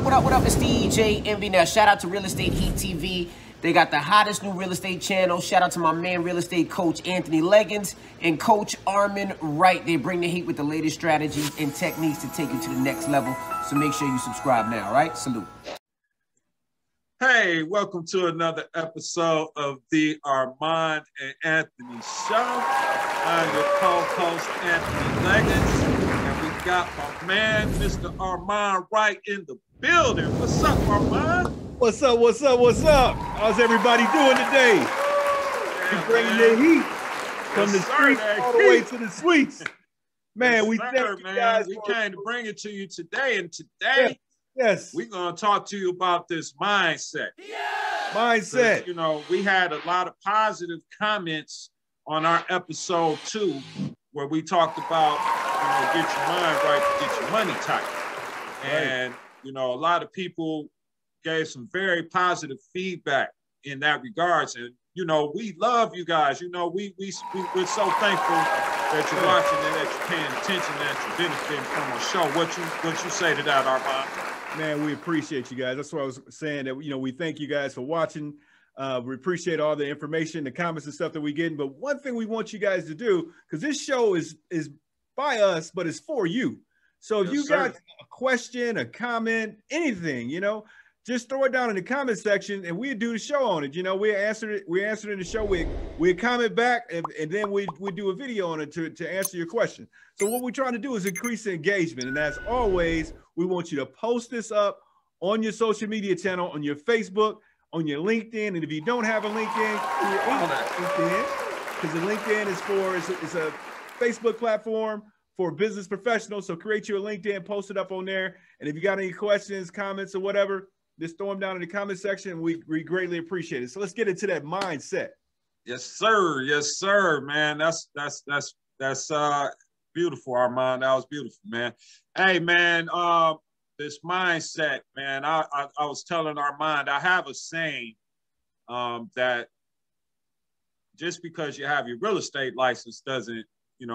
What up? It's DJ Envy. Now, shout out to Real Estate Heat TV. They got the hottest new real estate channel. Shout out to my man, real estate coach AnThony Legins and coach Armond Wright. They bring the heat with the latest strategies and techniques to take you to the next level. So make sure you subscribe now, all right? Salute. Hey, welcome to another episode of the Armond and Anthony Show. I'm your co-host, AnThony Legins, and we got my man, Mr. Armond Wright, in the building. What's up, Armond? What's up? What's up? What's up? How's everybody doing today? Yeah, bringing the heat from the streets all the way to the suites. Man, we thank you guys. We came to bring it to you today, and today, yes, we're going to talk to you about this mindset. Mindset. You know, we had a lot of positive comments on our episode 2, where we talked about, get your mind right to get your money tight. And, a lot of people gave some very positive feedback in that regards. And, we love you guys. We're so thankful that you're watching and that you're paying attention, that you're benefiting from our show. What you say to that, Armond? Man, we appreciate you guys. That's what I was saying, that, we thank you guys for watching. We appreciate all the information, the comments and stuff that we're getting. But one thing we want you guys to do, because this show is by us, but it's for you. So if you got a question, a comment, anything, just throw it down in the comment section and we'll do the show on it. We answer it. We answer it in the show. We comment back and then we do a video on it to answer your question. So what we're trying to do is increase the engagement. And as always, we want you to post this up on your social media channel, on your Facebook, on your LinkedIn. And if you don't have a LinkedIn, because the LinkedIn is a Facebook platform for business professionals. So create your LinkedIn, post it up on there. And if you got any questions, comments, or whatever, just throw them down in the comment section. We greatly appreciate it. So let's get into that mindset. Yes, sir. Yes, sir, man. That's beautiful, Armond. That was beautiful, man. Hey, man, this mindset, man, I was telling Armond, I have a saying that just because you have your real estate license doesn't,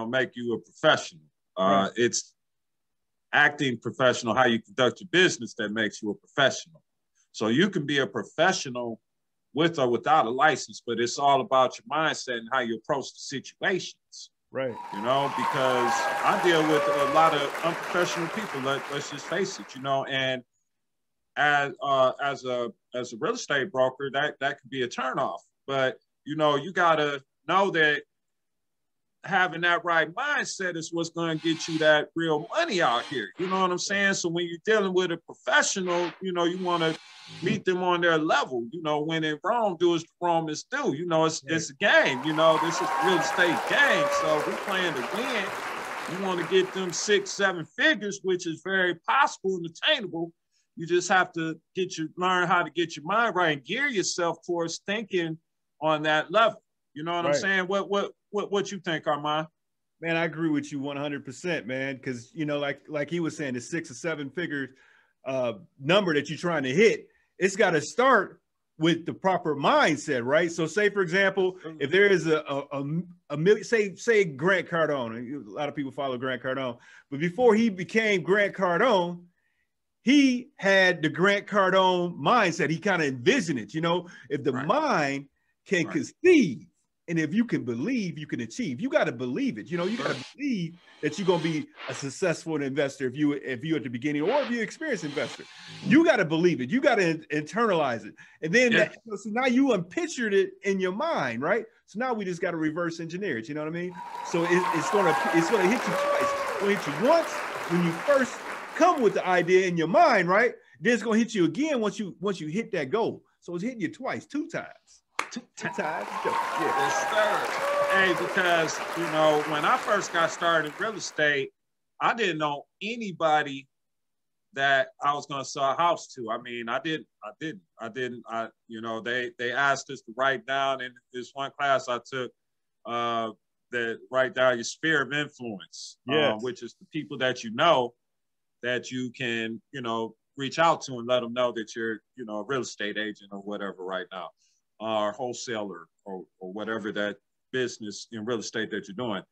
make you a professional. Right. It's acting professional, how you conduct your business, that makes you a professional. So you can be a professional with or without a license, but it's all about your mindset and how you approach the situations. Right. Because I deal with a lot of unprofessional people, let's just face it, and as a real estate broker, that could be a turnoff. But, you got to know that having that right mindset is what's going to get you that real money out here. You know what I'm saying? So when you're dealing with a professional, you want to meet them on their level. When in Rome, do as the Romans do. It's a game. This is a real estate game. So we're playing to win. You want to get them 6-7 figures, which is very possible and attainable. You just have to learn how to get your mind right and gear yourself towards thinking on that level. You know what I'm saying? What you think, Armond? Man, I agree with you 100%, man. Because like he was saying, the 6 or 7 figure number that you're trying to hit, it's got to start with the proper mindset, right? So, say for example, if there is a million, say Grant Cardone, a lot of people follow Grant Cardone, but before he became Grant Cardone, he had the Grant Cardone mindset. He kind of envisioned it. If the mind can conceive, and if you can believe, you can achieve. You got to believe it. You got to believe that you're going to be a successful investor if you're at the beginning, or if you're an experienced investor. You got to believe it. You got to internalize it. And then so now you pictured it in your mind, right? So now we just got to reverse engineer it. You know what I mean? So it's gonna hit you twice. It's going to hit you once when you first come with the idea in your mind, right? Then it's going to hit you again once you hit that goal. So it's hitting you twice, 2 times. Two times. Yeah. Yes, sir. Hey, because, when I first got started in real estate, I didn't know anybody that I was going to sell a house to. I mean, I didn't. They asked us to write down in this one class I took, that write down your sphere of influence, which is the people that that you can, reach out to and let them know that you're, a real estate agent or whatever right now. Or wholesaler or whatever that business in real estate that you're doing.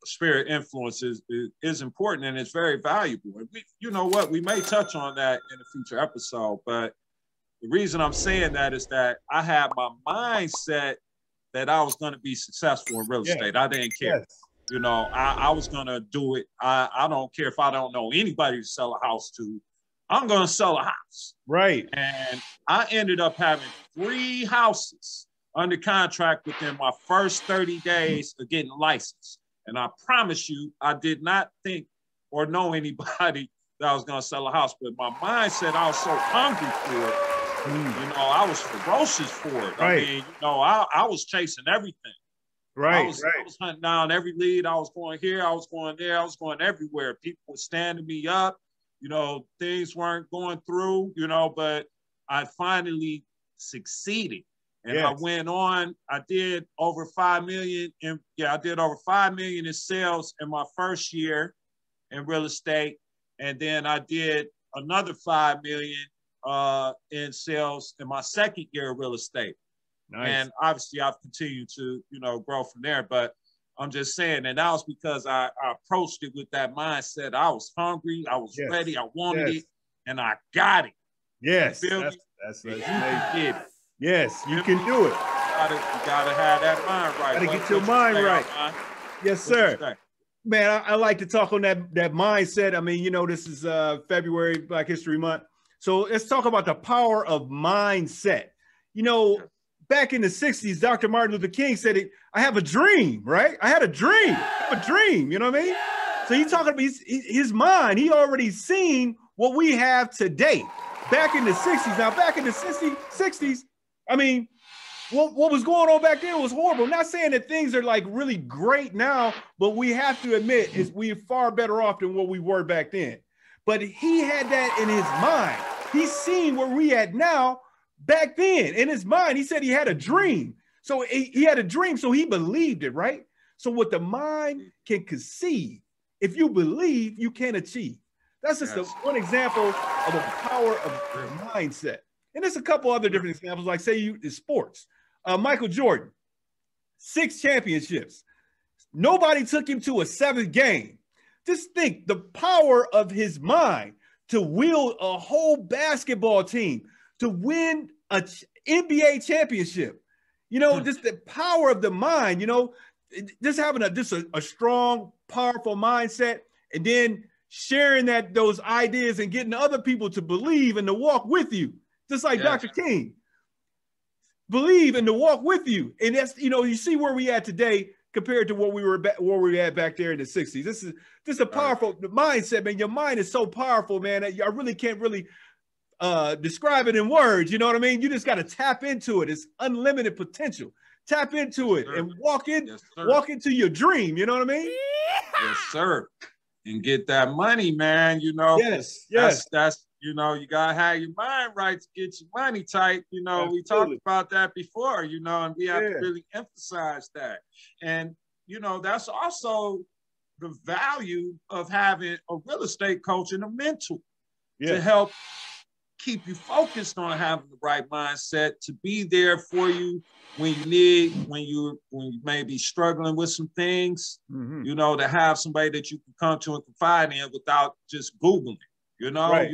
spirit influence is important, and it's very valuable. And you know what, we may touch on that in a future episode, but the reason I'm saying that is that I had my mindset that I was going to be successful in real estate. I didn't care. Yes. You know, I was going to do it. I don't care if I don't know anybody to sell a house to. I'm going to sell a house. Right. And I ended up having 3 houses under contract within my first 30 days of getting licensed. And I promise you, I did not think or know anybody that I was going to sell a house. But my mindset, I was so hungry for it. You know, I was ferocious for it. Right. I mean, you know, I was chasing everything. Right. I was hunting down every lead. I was going here. I was going there. I was going everywhere. People were standing me up. You know, things weren't going through, you know, but I finally succeeded. And I went on, I did over 5 million. I did over 5 million in sales in my first year in real estate. And then I did another 5 million in sales in my second year of real estate. Nice. And obviously I've continued to, you know, grow from there. But I'm just saying, and that was because I approached it with that mindset. I was hungry, I was ready, I wanted it, and I got it. Yes, that's amazing. Yes, you can do it. You gotta have that mind right. Gotta get your mind right. Yes, sir. Man, I like to talk on that mindset. I mean, you know, this is February, Black History Month. So let's talk about the power of mindset. You know, back in the 60s, Dr. Martin Luther King said, I have a dream, right? I had a dream. I have a dream, you know what I mean? So he's talking about his mind. He already seen what we have today. Back in the 60s. Now, back in the 60s, I mean, what was going on back then was horrible. I'm not saying that things are like really great now, but we have to admit is we're far better off than what we were back then. But he had that in his mind. He's seen where we at now back then in his mind. He said he had a dream. So he had a dream, so he believed it, right? So what the mind can conceive, if you believe, you can achieve. That's just one example of the power of mindset. And there's a couple other different examples, like say in sports. Michael Jordan, 6 championships. Nobody took him to a 7th game. Just think the power of his mind to wield a whole basketball team, to win an NBA championship. You know, just the power of the mind, you know, just having a strong, powerful mindset, and then sharing those ideas and getting other people to believe and to walk with you. Just like Dr. King, believe and to walk with you. And that's, you know, you see where we at today compared to what we were at back there in the 60s. This is a powerful mindset, man. Your mind is so powerful, man. I really can't describe it in words. You know what I mean? You just got to tap into it. It's unlimited potential. Tap into it and walk into your dream. You know what I mean? Yes, sir. And get that money, man. You know, that's you know, you gotta have your mind right to get your money tight. You know, we talked about that before, you know, and we have to really emphasize that. And, you know, that's also the value of having a real estate coach and a mentor to help keep you focused on having the right mindset, to be there for you when you may be struggling with some things, you know, to have somebody that you can come to and confide in without just Googling. You know,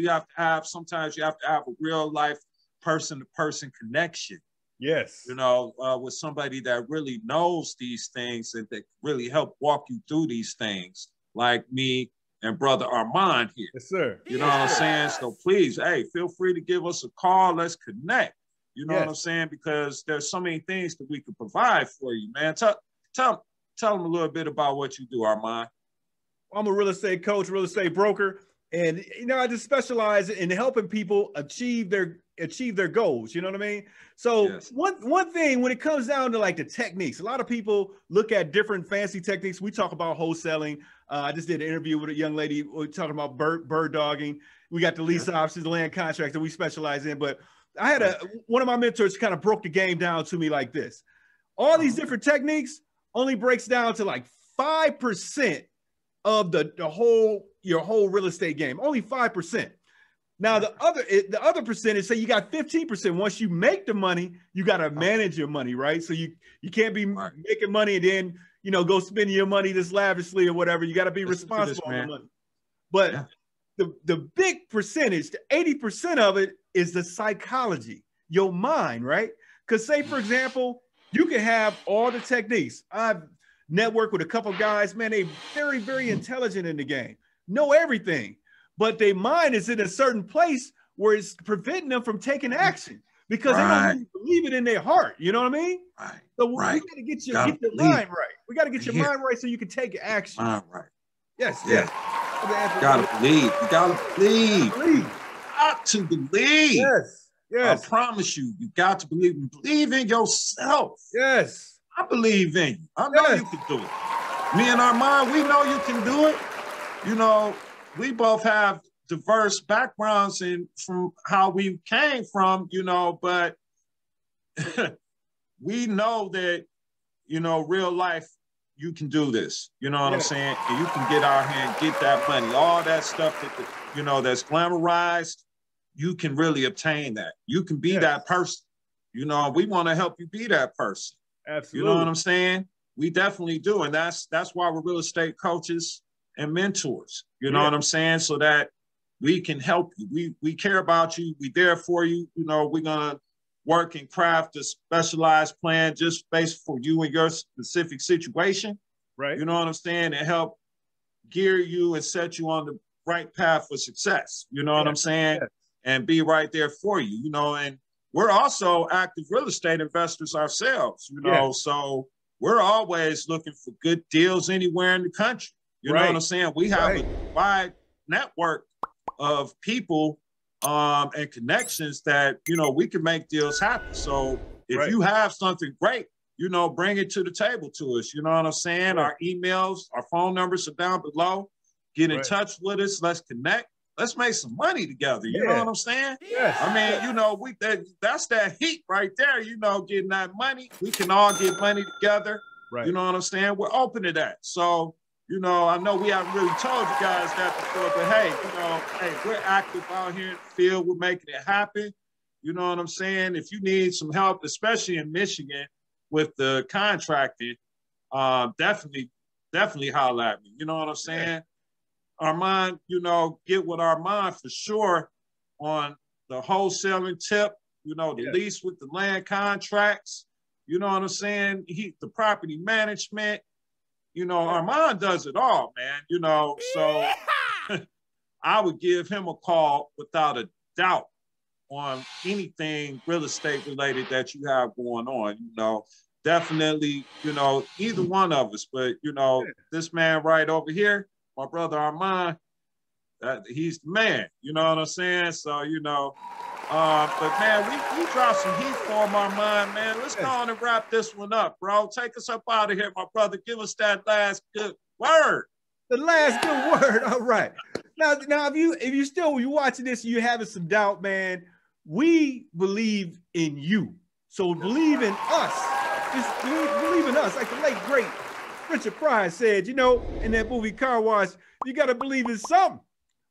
sometimes you have to have a real life person-to-person connection. Yes. You know, with somebody that really knows these things and that really help walk you through these things, like me and brother Armond here. Yes, sir. You know what I'm saying? So please, hey, feel free to give us a call. Let's connect. You know what I'm saying? Because there's so many things that we can provide for you, man. Tell them a little bit about what you do, Armond. I'm a real estate coach, real estate broker. And, you know, I just specialize in helping people achieve their goals. You know what I mean? So one thing when it comes down to like the techniques, a lot of people look at different fancy techniques. We talk about wholesaling. I just did an interview with a young lady. We're talking about bird dogging. We got the lease options, the land contracts that we specialize in. But I had one of my mentors kind of broke the game down to me like this. All these different techniques only breaks down to like 5% of your whole real estate game, only 5%. Now the other percentage, say you got 15%. Once you make the money, you got to manage your money, right? So you can't be making money and then you know, go spending your money this lavishly or whatever. You got to be responsible on the money. But the big percentage, the 80% of it is the psychology, your mind, right? Because say, for example, you can have all the techniques. I've networked with a couple guys, man, they very, very intelligent in the game, know everything, but their mind is in a certain place where it's preventing them from taking action because they don't really believe it in their heart. You know what I mean? So we got to get your mind right. We got to get your mind right so you can take action. Mind right. Yes. Gotta believe. You gotta believe. Got to believe. Yes. I promise you, you got to believe. Believe in yourself. Yes. I believe in you. I know you can do it. Me and Armond, we know you can do it. You know, we both have diverse backgrounds and from how we came from, you know, but we know that, you know, real life, you can do this. You know what I'm saying? And you can get out here and get that money. All that stuff that, you know, that's glamorized, you can really obtain that. You can be that person. You know, we want to help you be that person. Absolutely. You know what I'm saying? We definitely do. And that's why we're real estate coaches and mentors. You know what I'm saying? So that we can help you. We care about you. We there for you. You know, we're going to work and craft a specialized plan just based for you and your specific situation. Right. You know what I'm saying? And help gear you and set you on the right path for success. You know what I'm saying? And be right there for you, you know, and we're also active real estate investors ourselves, you know, so we're always looking for good deals anywhere in the country. You know what I'm saying? We have a wide network of people and connections that, you know, we can make deals happen. So if you have something great, you know, bring it to the table to us. You know what I'm saying? Our emails, our phone numbers are down below. Get in touch with us. Let's connect. Let's make some money together. You know what I'm saying? I mean, you know, that's that heat right there, you know, getting that money. We can all get money together. You know what I'm saying? We're open to that. So, you know, I know we haven't really told you guys that before, but hey, you know, hey, we're active out here in the field. We're making it happen. You know what I'm saying? If you need some help, especially in Michigan with the contracting, definitely holler at me. You know what I'm saying? Armond, you know, get with Armond for sure on the wholesaling tip, you know, the lease with the land contracts, you know what I'm saying? The property management, you know, Armond does it all, man, you know, so I would give him a call without a doubt on anything real estate related that you have going on, you know, definitely, you know, either one of us, but, you know, this man right over here, my brother Armond, he's the man, you know what I'm saying? So, you know, but man, we dropped some heat for him, Armond, man. Let's go on and wrap this one up, bro. Take us up out of here, my brother. Give us that last good word. The last good word. All right. Now, if you're watching this, and you're having some doubt, man, we believe in you. So believe in us. Just believe in us, like the late great Richard Pryor said, you know, in that movie Car Wash, you got to believe in something.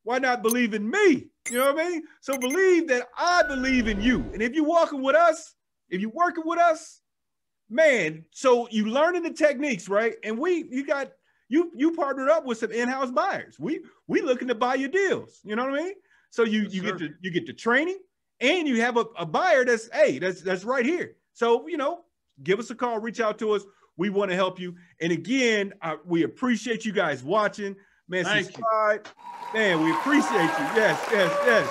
Why not believe in me? You know what I mean? So believe that I believe in you. And if you're walking with us, if you're working with us, man, so you learning the techniques, right? And you partnered up with some in-house buyers. We looking to buy your deals. You know what I mean? So you get the training and you have a buyer that's right here. So, you know, give us a call, reach out to us. We want to help you. And again, we appreciate you guys watching. Man, subscribe. Man, we appreciate you. Yes.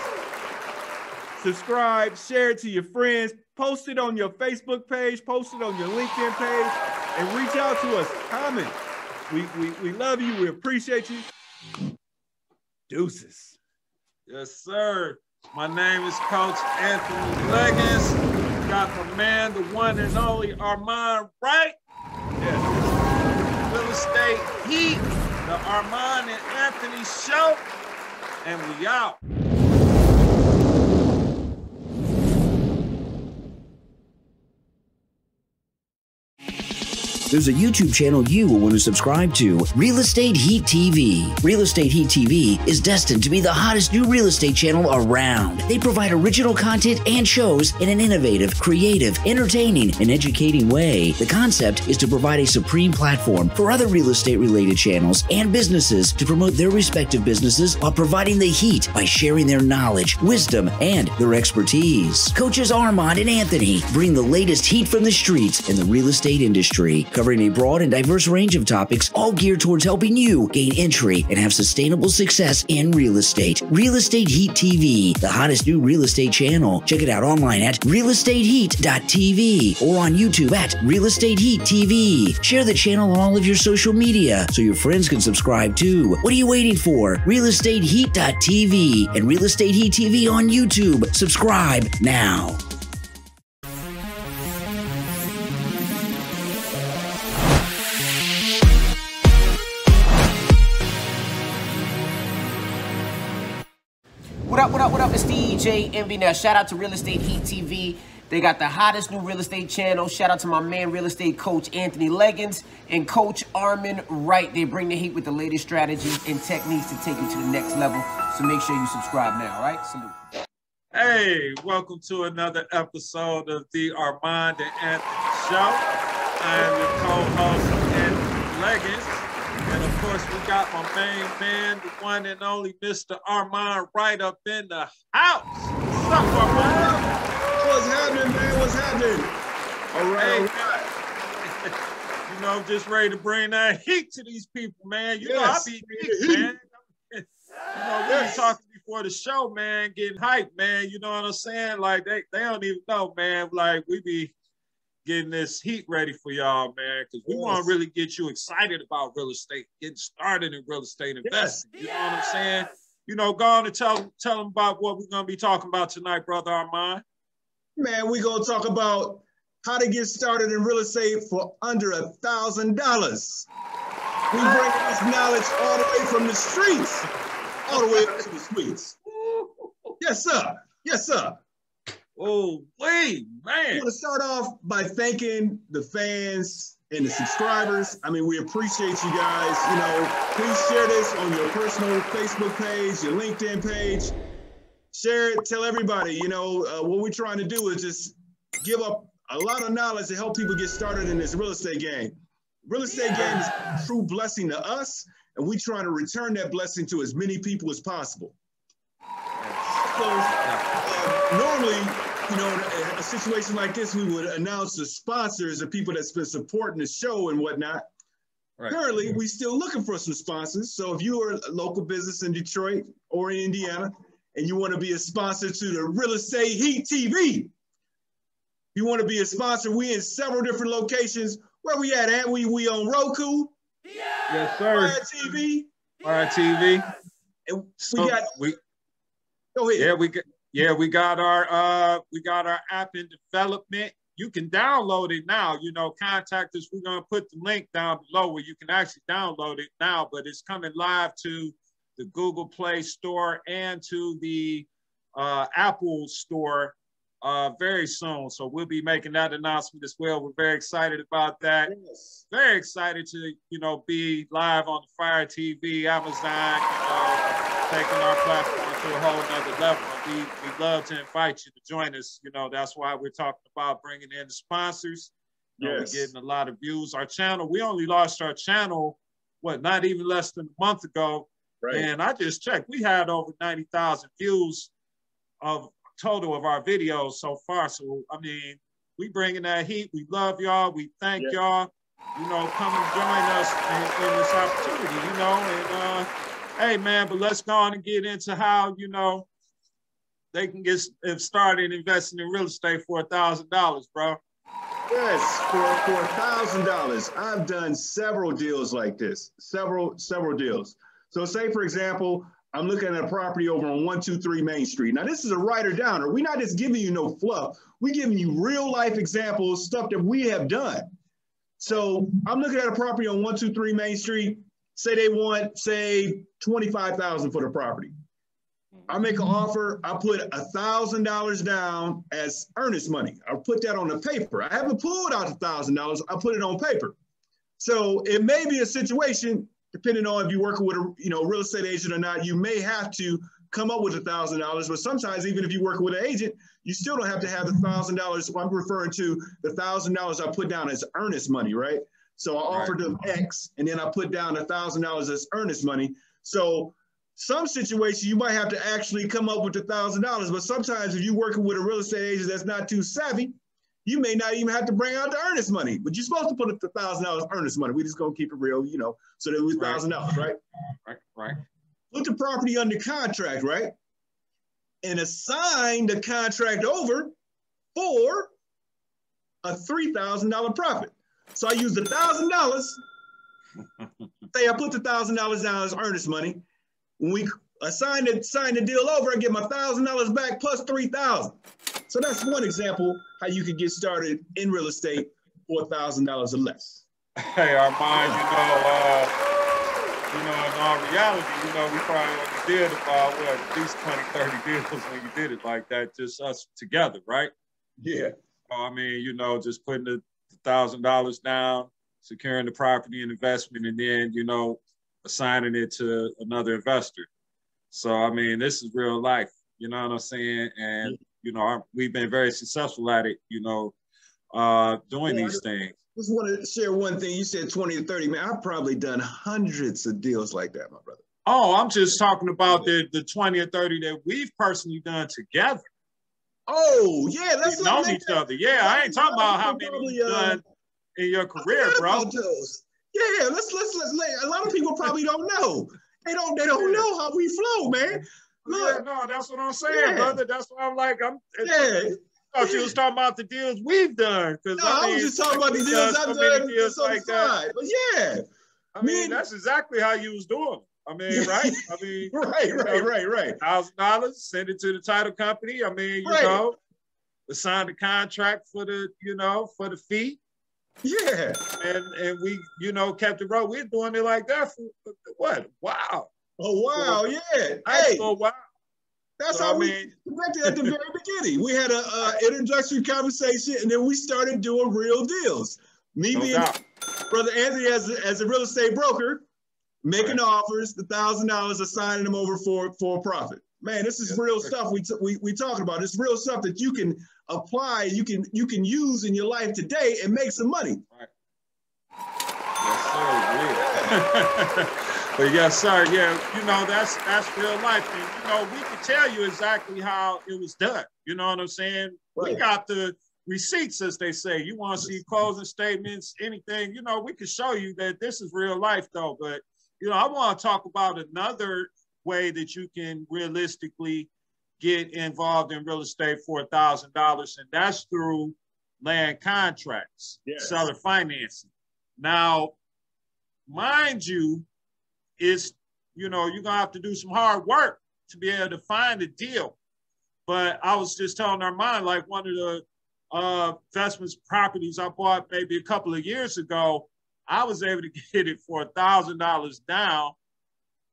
Subscribe, share it to your friends, post it on your Facebook page, post it on your LinkedIn page, and reach out to us. Comment. We love you. We appreciate you. Deuces. Yes, sir. My name is Coach AnThony Legins. Got my man, the one and only Armond Wright. Real Estate Heat, the Armond and AnThony Show, and we out. There's a YouTube channel you will want to subscribe to, Real Estate Heat TV. Real Estate Heat TV is destined to be the hottest new real estate channel around. They provide original content and shows in an innovative, creative, entertaining, and educating way. The concept is to provide a supreme platform for other real estate related channels and businesses to promote their respective businesses while providing the heat by sharing their knowledge, wisdom, and their expertise. Coaches Armond and Anthony bring the latest heat from the streets in the real estate industry, covering a broad and diverse range of topics, all geared towards helping you gain entry and have sustainable success in real estate. Real Estate Heat TV, the hottest new real estate channel. Check it out online at realestateheat.tv or on YouTube at Real Estate Heat TV. Share the channel on all of your social media so your friends can subscribe too. What are you waiting for? realestateheat.tv and Real Estate Heat TV on YouTube. Subscribe now. What up? It's DJ Envy. Now, shout out to Real Estate Heat TV. They got the hottest new real estate channel. Shout out to my man, real estate coach AnThony Legins and coach Armond Wright. They bring the heat with the latest strategies and techniques to take you to the next level. So make sure you subscribe now, all right? Salute. Hey, welcome to another episode of the Armond and Anthony Show. I am your co-host, AnThony Legins. And of course, we got my main man, the one and only Mr. Armond Wright up in the house. What's up, Armond? What's happening, man? What's happening? All right, Hey, you know, I'm just ready to bring that heat to these people, man. You know, I be heat, man. You know, we were talking before the show, man, getting hyped, man. You know what I'm saying? Like, they don't even know, man. Like, we be getting this heat ready for y'all, man, because we want to really get you excited about real estate, getting started in real estate investing. You know what I'm saying? You know, go on and tell them about what we're going to be talking about tonight, brother Armond. Man, we're going to talk about how to get started in real estate for under $1,000. We bring this knowledge all the way from the streets, all the way up to the suites. Yes, sir. Yes, sir. Oh, wait, man. I want to start off by thanking the fans and the subscribers. I mean, we appreciate you guys. You know, please share this on your personal Facebook page, your LinkedIn page. Share it, tell everybody. You know, what we're trying to do is just give up a lot of knowledge to help people get started in this real estate game. Real estate game is a true blessing to us, and we're trying to return that blessing to as many people as possible. So normally, you know, in a situation like this, we would announce the sponsors, the people that's been supporting the show and whatnot. Right. Currently, we're still looking for some sponsors. So if you are a local business in Detroit or in Indiana, and you want to be a sponsor to the Real Estate Heat TV, you want to be a sponsor, we in several different locations. Where we at? We on Roku? Yes, sir. Fire TV. Fire TV. And go ahead. We got our app in development. You can download it now. You know, contact us. We're gonna put the link down below where you can actually download it now, but it's coming live to the Google Play Store and to the Apple Store very soon. So we'll be making that announcement as well. We're very excited about that. Yes. Very excited to, you know, be live on the Fire TV, Amazon, you know, taking our platform to a whole nother level. We'd love to invite you to join us. You know, that's why we're talking about bringing in the sponsors. You know, we're getting a lot of views. Our channel, we only lost our channel, not even less than a month ago. Right. And I just checked. We had over 90,000 views of total of our videos so far. So, I mean, we bringing that heat. We love y'all. We thank y'all. You know, come and join us in this opportunity, you know. And, hey, man, but let's go on and get into how, you know, they can get started investing in real estate for $1,000, bro. Yes, for $1,000. I've done several deals like this, several deals. So say, for example, I'm looking at a property over on 123 Main Street. Now, this is a writer downer. We're not just giving you no fluff. We're giving you real life examples, stuff that we have done. So I'm looking at a property on 123 Main Street. Say they want, say, $25,000 for the property. I make an offer. I put $1,000 down as earnest money. I put that on the paper. I haven't pulled out $1,000. I put it on paper. So it may be a situation, depending on if you're working with a real estate agent or not, you may have to come up with $1,000. But sometimes, even if you're working with an agent, you still don't have to have the $1,000. I'm referring to the $1,000 I put down as earnest money, right? So I offered them X, and then I put down $1,000 as earnest money. So some situations you might have to actually come up with $1,000. But sometimes if you're working with a real estate agent that's not too savvy, you may not even have to bring out the earnest money, but you're supposed to put up the $1,000 earnest money. We just gonna keep it real, so that it was $1,000, right? Right. Put the property under contract, right? And assign the contract over for a $3,000 profit. So I used $1,000. Say I put the $1,000 down as earnest money. When we sign the deal over, I get my $1,000 back plus $3,000. So that's one example how you could get started in real estate for $1,000 or less. Hey, Armond, in all reality, we probably only did about at least 20, 30 deals when you did it like that, just us together, right? Yeah. I mean, just putting the $1,000 down, securing the property and investment, and then, assigning it to another investor. So, I mean, this is real life, you know what I'm saying? And, we've been very successful at it, doing these things. Just want to share one thing. You said 20 to 30, man. I've probably done hundreds of deals like that, my brother. Oh, I'm just talking about the 20 or 30 that we've personally done together. Oh, yeah. Let's known each other. Yeah, I ain't talking about how many you've done in your career, bro. Yeah, let's a lot of people probably don't know. They don't know how we flow, man. Look, yeah, no, that's what I'm saying, brother. That's what I'm like. I thought you was talking about the deals we've done. No, I was just talking about the deals I've done. Deals like that. But yeah. I mean, that's exactly how you was doing. I mean, right? I mean, right. $1,000, send it to the title company. I mean, sign the contract for the, for the fee. Yeah. And we, kept it rolling. We're doing it like that for what? Wow. Oh, wow, yeah. Hey, wow. That's how we connected at the very beginning. We had an introductory conversation, and then we started doing real deals. Me being Brother Anthony as a real estate broker, making offers, the $1,000, assigning them over for a profit. Man, this is real stuff we talking about. It's real stuff that you can apply, you can use in your life today and make some money. Right. Yes, sir. Yeah. But yes, sir. Yeah, that's real life. And we can tell you exactly how it was done. You know what I'm saying? Right. We got the receipts, as they say. You want to see closing statements, anything, we can show you that this is real life though. But I want to talk about another way that you can realistically get involved in real estate for $1,000, and that's through land contracts, seller financing. Now, mind you, it's, you're gonna have to do some hard work to be able to find a deal. But I was just telling Armond, like one of the investment properties I bought maybe a couple of years ago, I was able to get it for $1,000 down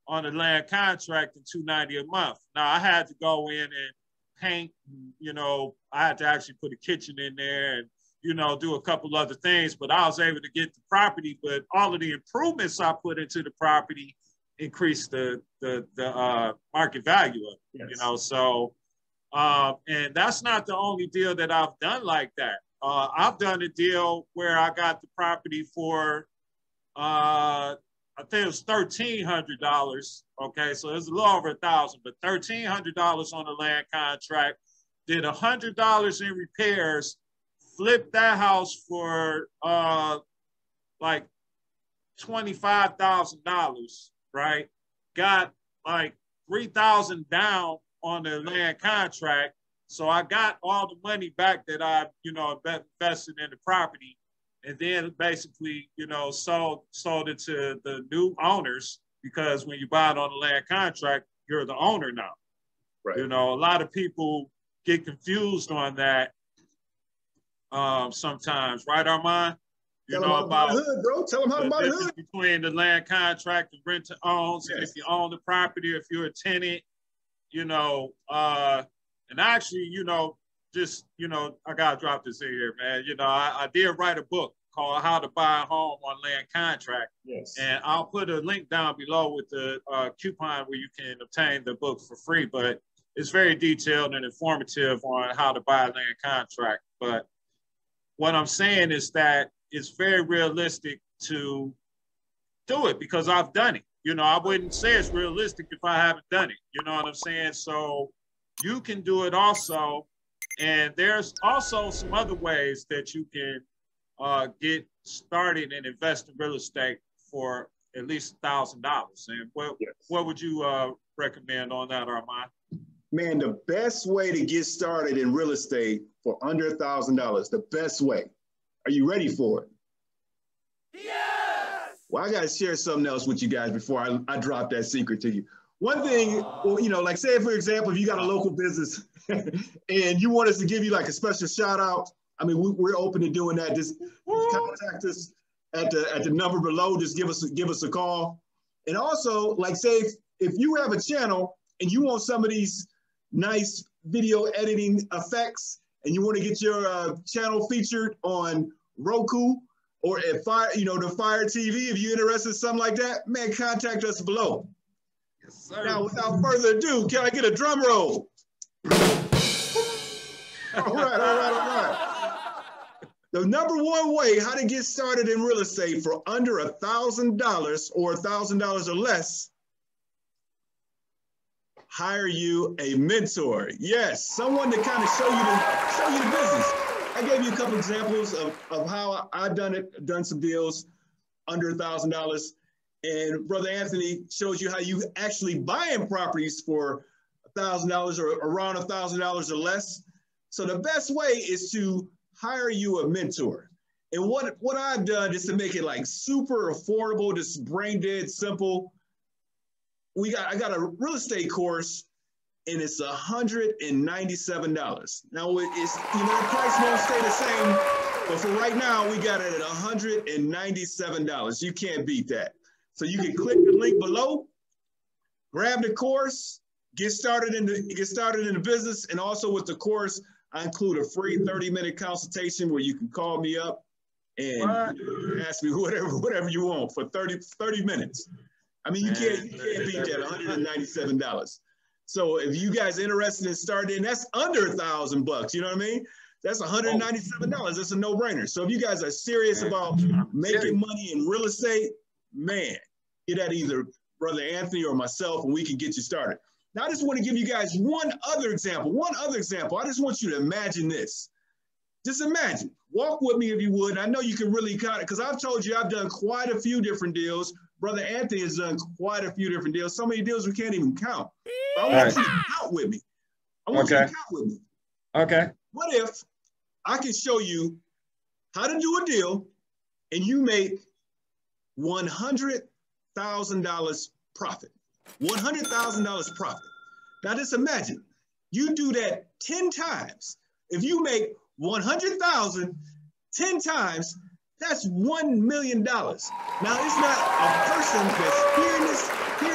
on a land contract and $290 a month. Now I had to go in and paint, I had to actually put a kitchen in there and, do a couple other things, but I was able to get the property, but all of the improvements I put into the property increased the market value of it, so, and that's not the only deal that I've done like that. I've done a deal where I got the property for, I think it was $1,300. Okay, so it was a little over $1,000, but $1,300 on the land contract. Did $100 in repairs, flipped that house for like $25,000, right? Got like $3,000 down on the land contract, so I got all the money back that I, invested in the property. And then basically, sold it to the new owners, because when you buy it on the land contract, you're the owner now. Right. A lot of people get confused on that sometimes, right, Armond? About the hood, bro. Tell them how to buy the hood. Between the land contract and rent to owns, and if you own the property, if you're a tenant, and actually, just, I gotta drop this in here, man. I did write a book called How to Buy a Home on Land Contract. Yes. And I'll put a link down below with the coupon where you can obtain the book for free. But it's very detailed and informative on how to buy a land contract. But what I'm saying is that it's very realistic to do it because I've done it. You know, I wouldn't say it's realistic if I haven't done it. You know what I'm saying? So you can do it also. And there's also some other ways that you can get started and invest in real estate for at least $1,000. And what would you recommend on that, Armond? Man, the best way to get started in real estate for under $1,000, the best way. Are you ready for it? Yes! Well, I got to share something else with you guys before I drop that secret to you. One thing, well, you know, like say, for example, if you got a local business and you want us to give you like a special shout out, I mean, we're open to doing that. Just contact us at the number below. Just give us a call. And also, like say, if you have a channel and you want some of these nice video editing effects and you want to get your channel featured on Roku or at Fire, you know, the Fire TV, if you're interested in something like that, man, contact us below. Yes, sir. Now, without further ado, can I get a drum roll? All right. The number one way how to get started in real estate for under $1,000 or $1,000 or less, hire you a mentor. Yes, someone to kind of show you the business. I gave you a couple examples of how I've done some deals under $1,000. And Brother Anthony shows you how you actually buying properties for $1,000 or around $1,000 or less. So the best way is to hire you a mentor. And what I've done is to make it like super affordable, just brain dead simple. I got a real estate course and it's $197. Now it's, you know, the price won't stay the same, but for right now, we got it at $197. You can't beat that. So you can click the link below, grab the course, get started in the business. And also with the course, I include a free 30-minute consultation where you can call me up and ask me whatever you want for 30 minutes. I mean, you can't beat that, $197. So if you guys are interested in starting, that's under $1,000 you know what I mean? That's $197. That's a no-brainer. So if you guys are serious about making money in real estate, man, get at either Brother Anthony or myself and we can get you started. Now, I just want to give you guys one other example. I just want you to imagine this. Just imagine. Walk with me if you would. I know you can really kind of, because I've told you I've done quite a few different deals. Brother Anthony has done quite a few different deals. So many deals we can't even count. But I want you to count with me. Okay. What if I can show you how to do a deal and you make $100,000 profit? $100,000 profit. Now just imagine, you do that 10 times. If you make 100,000 10 times, that's $1 million. Now it's not a person that's hearing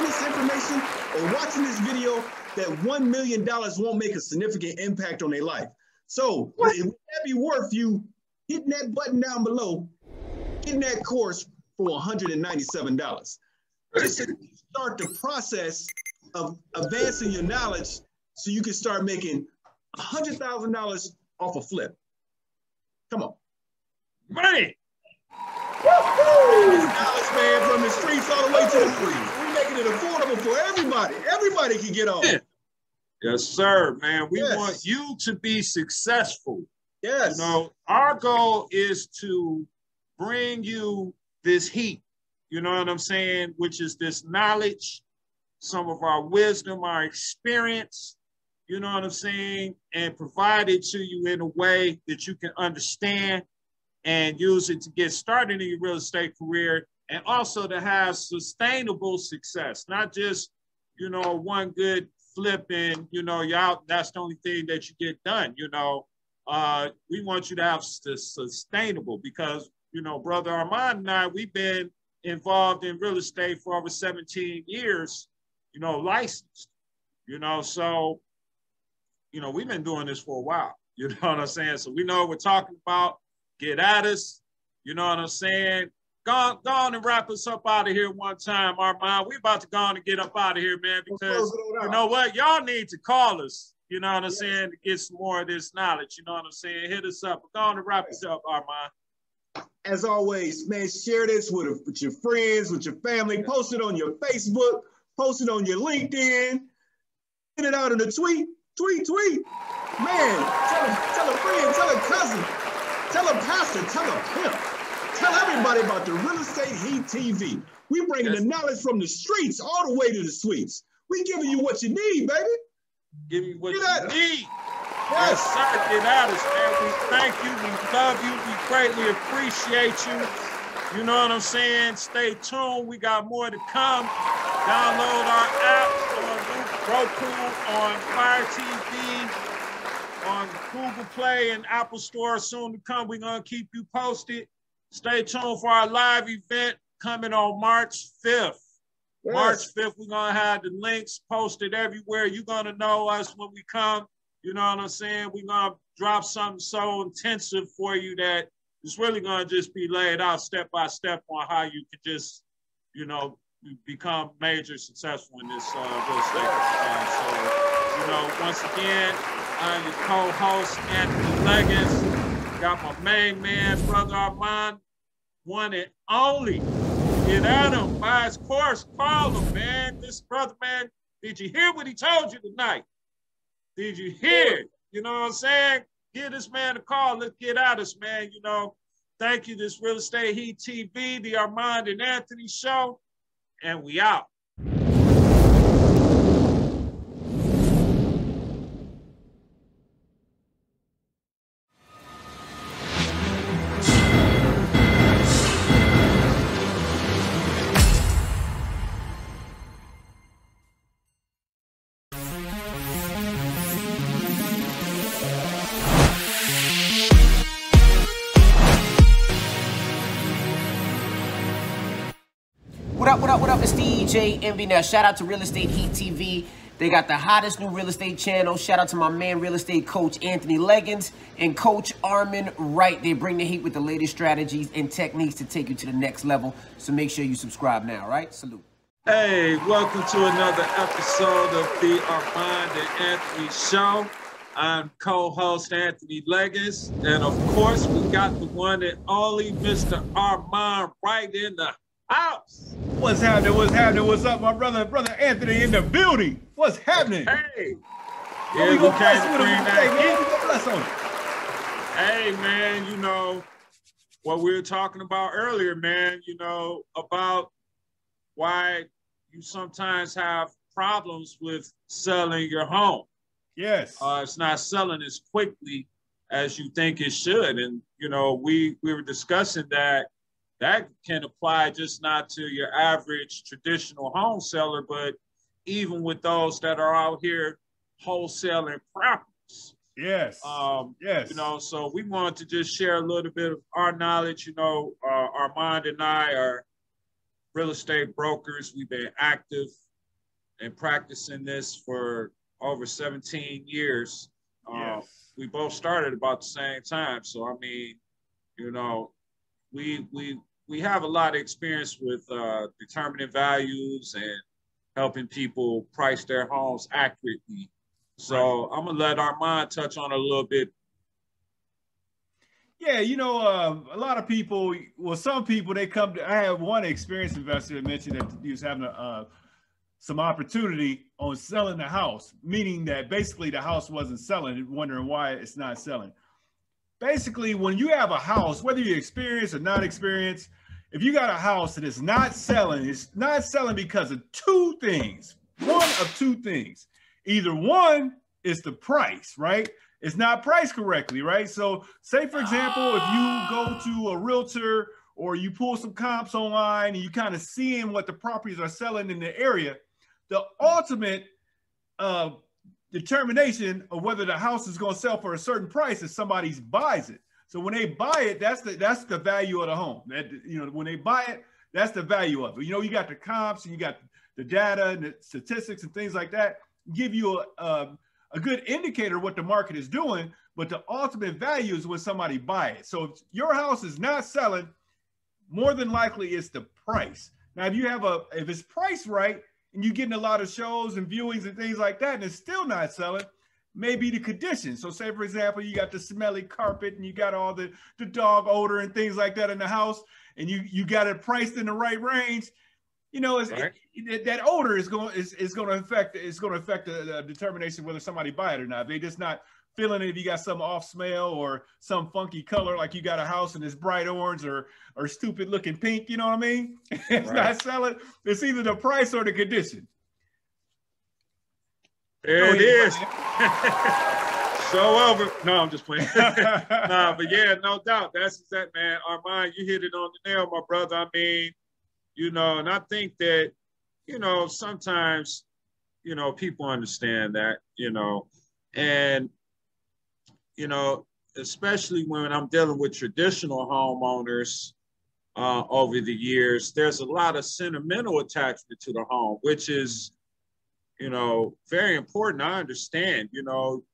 this information or watching this video that $1 million won't make a significant impact on their life. So it would be worth you hitting that button down below, getting that course for $197. Just to start the process of advancing your knowledge so you can start making $100,000 off a flip. Come on. Money. Knowledge, man, from the streets all the way to the free. We're making it affordable for everybody. Everybody can get on. Yes, sir, man. We want you to be successful. Yes. You know, our goal is to bring you this heat, you know what I'm saying, which is this knowledge, some of our wisdom, our experience, you know what I'm saying, and provide it to you in a way that you can understand and use it to get started in your real estate career and also to have sustainable success, not just, you know, one good flip and, you know, you're out, that's the only thing that you get done, you know. We want you to have sustainable because, you know, Brother Armond and I, we've been involved in real estate for over 17 years, you know, licensed, you know, so, you know, we've been doing this for a while, you know what I'm saying? So we know what we're talking about. Get at us, You know what I'm saying? Go on and wrap us up out of here one time, Armond. We about to go on and get up out of here, man, because you know what? Y'all need to call us, you know what I'm saying, to get some more of this knowledge. You know what I'm saying? Hit us up. Go on and wrap us up, Armond. As always, man, share this with your friends, with your family. Post it on your Facebook. Post it on your LinkedIn. Get it out in a tweet. Tweet. Man, tell a friend, tell a cousin, tell a pastor, tell a pimp. Tell everybody about the Real Estate Heat TV. We bringing the knowledge from the streets all the way to the suites. We giving you what you need, baby. Give you what you need. Yes, sir. Get at us, man. We thank you. We love you. We greatly appreciate you. You know what I'm saying? Stay tuned. We got more to come. Download our app on Roku, on Fire TV, on Google Play and Apple Store. Soon to come. We're going to keep you posted. Stay tuned for our live event coming on March 5th. Yes. March 5th, we're going to have the links posted everywhere. You're going to know us when we come. You know what I'm saying? We're going to drop something so intensive for you that it's really going to just be laid out step by step on how you can just, you know, become major successful in this real estate. So, you know, once again, I'm your co-host, AnThony Legins. Got my main man, Brother Armond, one and only. Get at him, buy his course, call him, man. This brother, man, did you hear what he told you tonight? Did you hear? You know what I'm saying? Give this man a call. Let's get at us, man. You know, thank you. This Real Estate Heat TV, the Armond and Anthony Show, and we out. What up? It's DJ Envy. Now, shout out to Real Estate Heat TV. They got the hottest new real estate channel. Shout out to my man, real estate coach AnThony Legins and coach Armond Wright. They bring the heat with the latest strategies and techniques to take you to the next level. So make sure you subscribe now, right? Salute. Hey, welcome to another episode of the Armond and Anthony Show. I'm co-host AnThony Legins. And of course, we got the one and only Mr. Armond Wright in the house. What's happening? What's happening? What's up, my brother Anthony in the building? What's happening? Hey, yeah, we gonna bless with him today, man. We gonna bless on him. Hey, man, you know what we were talking about earlier, man. You know about why you sometimes have problems with selling your home. Yes, it's not selling as quickly as you think it should, and you know we were discussing that can apply just not to your average traditional home seller, but even with those that are out here wholesaling properties. Yes. Yes. You know, so we wanted to just share a little bit of our knowledge. You know, Armond and I are real estate brokers. We've been active and practicing this for over 17 years. Yes. We both started about the same time. So, I mean, you know, we have a lot of experience with determining values and helping people price their homes accurately. So I'm gonna let Armond touch on it a little bit. Yeah, you know, a lot of people, well, some people, they come to, I have one experienced investor that mentioned that he was having some opportunity on selling the house, meaning that basically the house wasn't selling, wondering why it's not selling. Basically, when you have a house, whether you're experienced or not experienced, if you got a house that is not selling, it's not selling because of two things. One of two things. Either one is the price, right? It's not priced correctly, right? So say, for example, if you go to a realtor or you pull some comps online and you kind of seeing what the properties are selling in the area, the ultimate determination of whether the house is going to sell for a certain price is somebody buys it. So when they buy it, that's the value of the home. That, you know, when they buy it, that's the value of it. You know, you got the comps and you got the data and the statistics and things like that give you a good indicator of what the market is doing, but the ultimate value is when somebody buy it. So if your house is not selling, more than likely it's the price. Now, if it's priced right and you're getting a lot of shows and viewings and things like that, and it's still not selling, maybe the conditions. So say, for example, you got the smelly carpet and you got all the dog odor and things like that in the house, and you got it priced in the right range. You know, that odor is going to affect the determination whether somebody buy it or not. They just not feeling it if you got some off smell or some funky color, like you got a house and it's bright orange or stupid looking pink. You know what I mean? It's not selling. It's either the price or the condition. There it is. So over. No, I'm just playing. Nah, but yeah, no doubt. That's that, man. Armond, you hit it on the nail, my brother. I mean, you know, and I think that, you know, sometimes, you know, people understand that, you know, and, you know, especially when I'm dealing with traditional homeowners over the years, there's a lot of sentimental attachment to the home, which is, you know, very important. I understand, you know,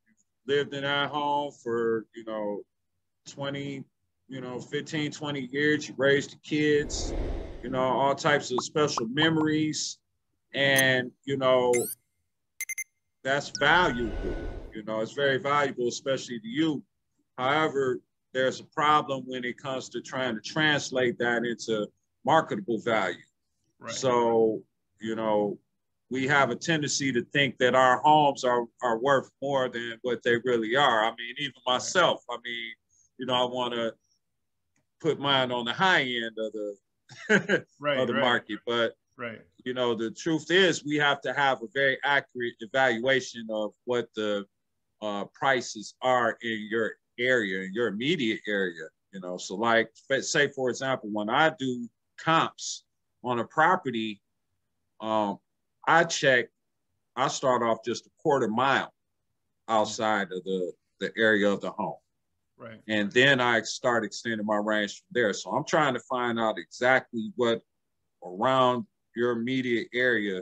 lived in that home for, you know, 15, 20 years, you raised the kids, you know, all types of special memories. And, you know, that's valuable. You know, it's very valuable, especially to you. However, there's a problem when it comes to trying to translate that into marketable value. Right. So, you know, we have a tendency to think that our homes are worth more than what they really are. I mean, even myself, I mean, you know, I want to put mine on the high end of the of the market, but you know, the truth is we have to have a very accurate evaluation of what the prices are in your area, in your immediate area. You know, so like, say for example, when I do comps on a property, I start off just a quarter mile outside of the area of the home. Right. And then I start extending my range from there. So I'm trying to find out exactly what around your immediate area,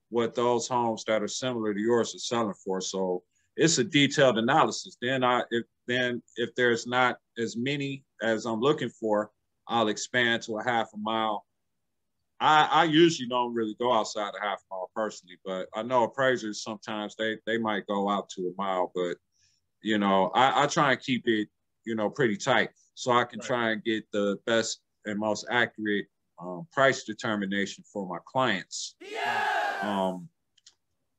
what those homes that are similar to yours are selling for. So it's a detailed analysis. Then if there's not as many as I'm looking for, I'll expand to a half a mile. I usually don't really go outside a half mile personally, but I know appraisers sometimes they might go out to a mile, but you know, I try and keep it, you know, pretty tight so I can try and get the best and most accurate price determination for my clients. Yeah!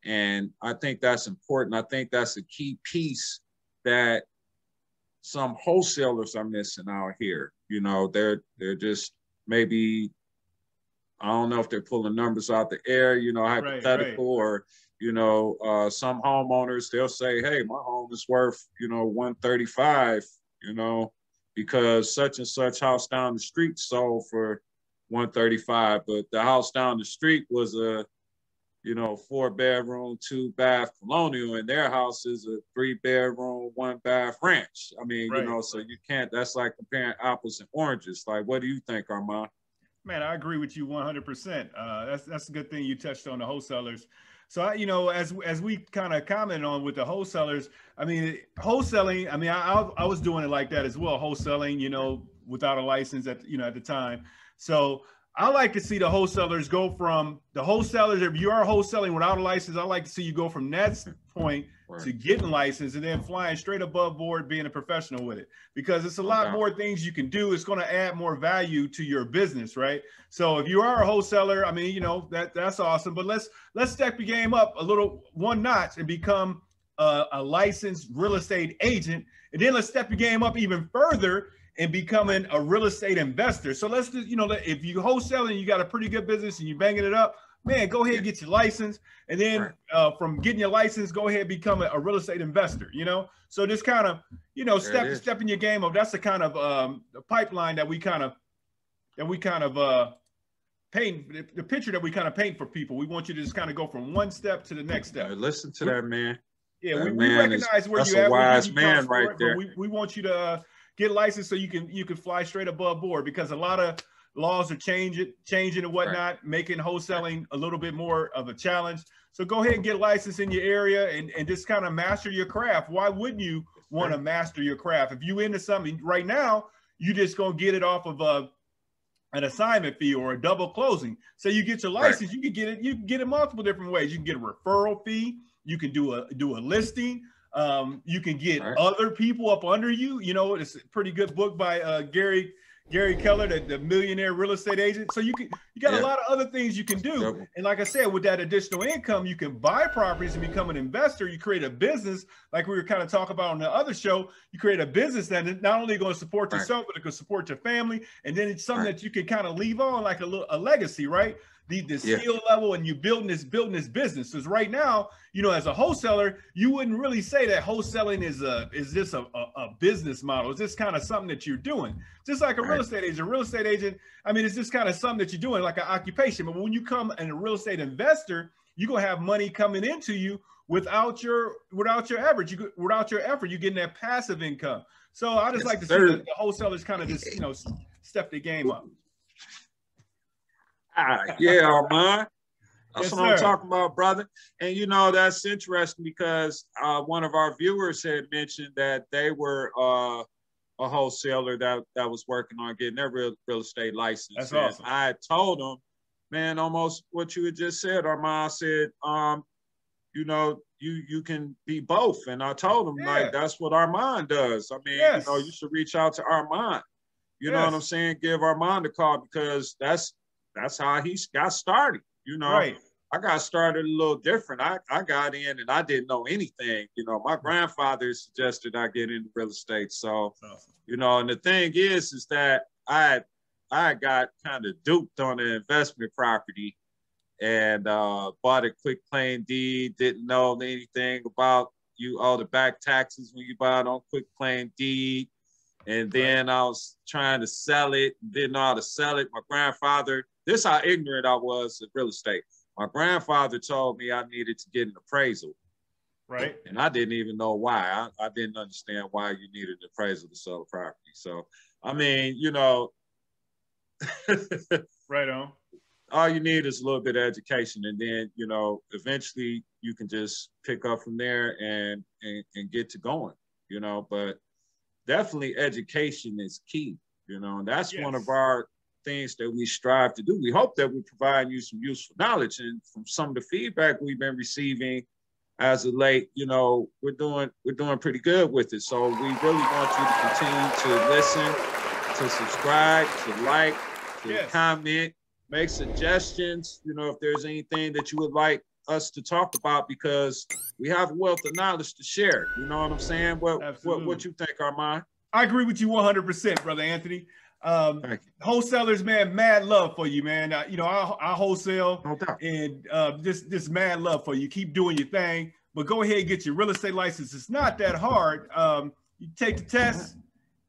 And I think that's important. I think that's a key piece that some wholesalers are missing out here. You know, they're just maybe, I don't know if they're pulling numbers out the air, you know, hypothetical, or, you know, some homeowners, they'll say, hey, my home is worth, you know, 135, you know, because such and such house down the street sold for 135, but the house down the street was a, you know, 4-bedroom, 2-bath colonial, and their house is a 3-bedroom, 1-bath ranch. I mean, you know, so you can't, that's like comparing apples and oranges. Like, what do you think, Armond? Man, I agree with you 100%. That's a good thing you touched on the wholesalers. So, you know, as we kind of comment on with the wholesalers, I mean, wholesaling, I mean, I was doing it like that as well, wholesaling, you know, without a license at the time. So I like to see the wholesalers go from the wholesalers. If you are wholesaling without a license, I like to see you go from that point to getting licensed and then flying straight above board, being a professional with it, because it's a lot more things you can do. It's going to add more value to your business, right? So if you are a wholesaler, I mean, you know, that's awesome, but let's step your game up a little, one notch, and become a licensed real estate agent. And then let's step your game up even further and becoming a real estate investor. So let's just, you know, if you wholesaling, you got a pretty good business and you banging it up, man, go ahead and get your license. And then from getting your license, go ahead and become a real estate investor, you know? So just kind of, you know, stepping your game up. That's the kind of the pipeline that we kind of paint, the picture that we kind of paint for people. We want you to just kind of go from one step to the next step. Listen to that, man. Yeah, we recognize where you're at. That's a wise man right there. We want you to get licensed so you can fly straight above board, because a lot of laws are changing and whatnot, making wholesaling a little bit more of a challenge. So go ahead and get licensed in your area and just kind of master your craft. Why wouldn't you want to master your craft? If you into something right now, you just gonna get it off of an assignment fee or a double closing. So you get your license, you can get it. You can get it multiple different ways. You can get a referral fee. You can do a listing. You can get other people up under you. You know, it's a pretty good book by Gary Keller, the millionaire real estate agent. So you got a lot of other things you can do. And like I said, with that additional income, you can buy properties and become an investor. You create a business, like we were kind of talking about on the other show. You create a business that not only going to support yourself, but it can support your family. And then it's something that you can kind of leave on like a legacy, right? The skill level, and you building this business. Because right now, you know, as a wholesaler, you wouldn't really say that wholesaling is just a business model. It's just kind of something that you're doing. Just like a real estate agent. Real estate agent, I mean, it's just kind of something that you're doing, like an occupation. But when you come and a real estate investor, you're gonna have money coming into you without your effort. You're getting that passive income. So I just like to see the wholesalers kind of just, you know, step their game up. Yeah, Armond. That's what I'm talking about, brother. And you know, that's interesting because one of our viewers had mentioned that they were a wholesaler that was working on getting their real estate license. That's awesome. I told them, man, almost what you had just said, Armond. I said, you know, you can be both. And I told them, like, that's what Armond does. I mean, you know, you should reach out to Armond. You know what I'm saying? Give Armond a call, because that's how he got started. You know, I got started a little different. I got in and I didn't know anything. You know, my grandfather suggested I get into real estate. So, you know, and the thing is that I got kind of duped on an investment property and bought a quick claim deed, didn't know anything about you owe the back taxes when you buy it on quick claim deed. And then I was trying to sell it, didn't know how to sell it. My grandfather, this is how ignorant I was of real estate. My grandfather told me I needed to get an appraisal. Right. And I didn't even know why. I didn't understand why you needed an appraisal to sell a property. So, I mean, you know. Right on. All you need is a little bit of education. And then, you know, eventually you can just pick up from there and get to going, you know. But definitely education is key, you know, and that's one of our things that we strive to do. We hope that we provide you some useful knowledge, and from some of the feedback we've been receiving as of late, you know, we're doing pretty good with it. So we really want you to continue to listen, to subscribe, to like, to comment, make suggestions, you know, if there's anything that you would like us to talk about, because we have a wealth of knowledge to share. You know what I'm saying? What you think, Armond? I agree with you 100%, brother Anthony. Wholesalers, man, mad love for you, man. You know, I wholesale, and just mad love for you. Keep doing your thing, but go ahead and get your real estate license. It's not that hard. You take the test,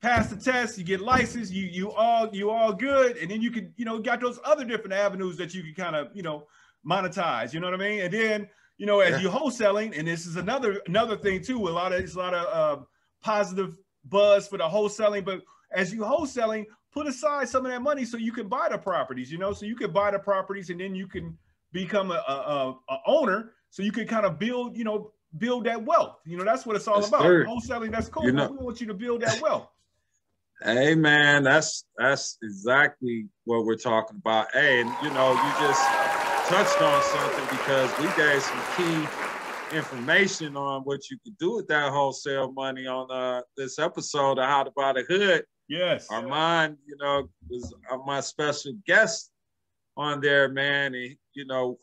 pass the test, you get licensed, you all good, and then you can, you know, got those other different avenues that you can kind of, you know, monetize. You know what I mean? And then, you know, as you wholesaling, and this is another thing too. It's a lot of positive buzz for the wholesaling, but as you wholesaling, put aside some of that money so you can buy the properties, you know, so you can buy the properties and then you can become a owner, so you can kind of build that wealth. You know, that's what it's all about. Wholesaling, that's cool. You know, we want you to build that wealth. Hey, man, that's exactly what we're talking about. Hey, and you know, you just touched on something, because we gave some key information on what you could do with that wholesale money on this episode of How to Buy the Hood. Yes. Armond, you know, was my special guest on there, man. And, you know,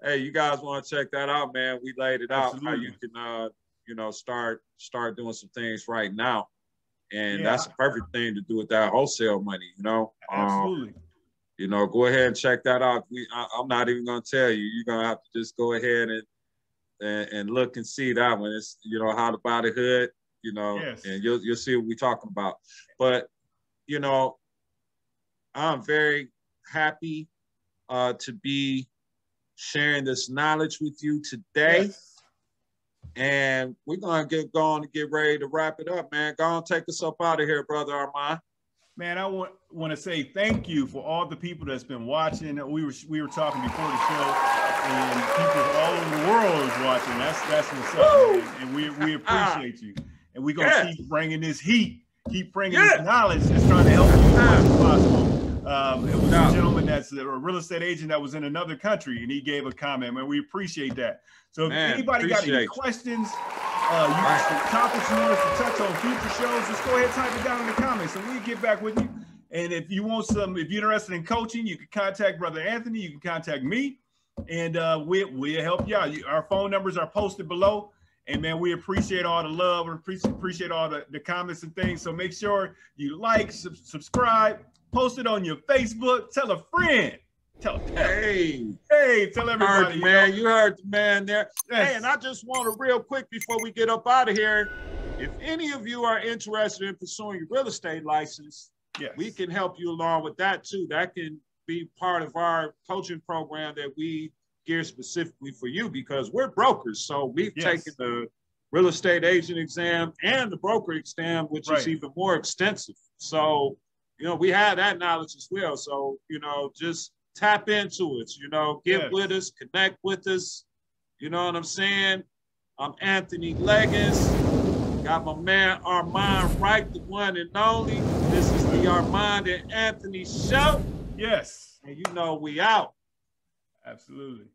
hey, you guys want to check that out, man. We laid it out how you can, you know, start doing some things right now. And that's a perfect thing to do with that wholesale money, you know. Absolutely. You know, go ahead and check that out. I'm not even going to tell you. You're going to have to just go ahead and look and see that one. It's, you know, How to Buy the Hood, you know, and you'll see what we're talking about. But, you know, I'm very happy to be sharing this knowledge with you today. And we're going to get ready to wrap it up, man. Go on, take us up out of here, brother Armond. Man, I want to say thank you for all the people that's been watching. We were talking before the show, and people all over the world is watching. That's what's up, man. And we appreciate you. And we're gonna keep bringing this heat, keep bringing this knowledge, just trying to help you as much as possible. It was a gentleman that's a real estate agent that was in another country, and he gave a comment, man. We appreciate that. So if anybody got any questions, topics you want us to touch on future shows, just go ahead and type it down in the comments, and we'll get back with you. And if you want if you're interested in coaching, you can contact Brother Anthony. You can contact me, and we'll help you out. Our phone numbers are posted below. And man, we appreciate all the love. We appreciate all the comments and things. So make sure you like, subscribe, post it on your Facebook, tell a friend. Tell everybody. Man, you heard the man there. Yes. Hey, and I just want to real quick before we get up out of here, if any of you are interested in pursuing your real estate license, we can help you along with that too. That can be part of our coaching program that we gear specifically for you, because we're brokers. So we've taken the real estate agent exam and the broker exam, which is even more extensive. So, you know, we have that knowledge as well. So, you know, just tap into it, you know, get with us, connect with us. You know what I'm saying? I'm AnThony Legins. Got my man Armond Wright, the one and only. This is the Armond and Anthony Show. Yes. And you know we out. Absolutely.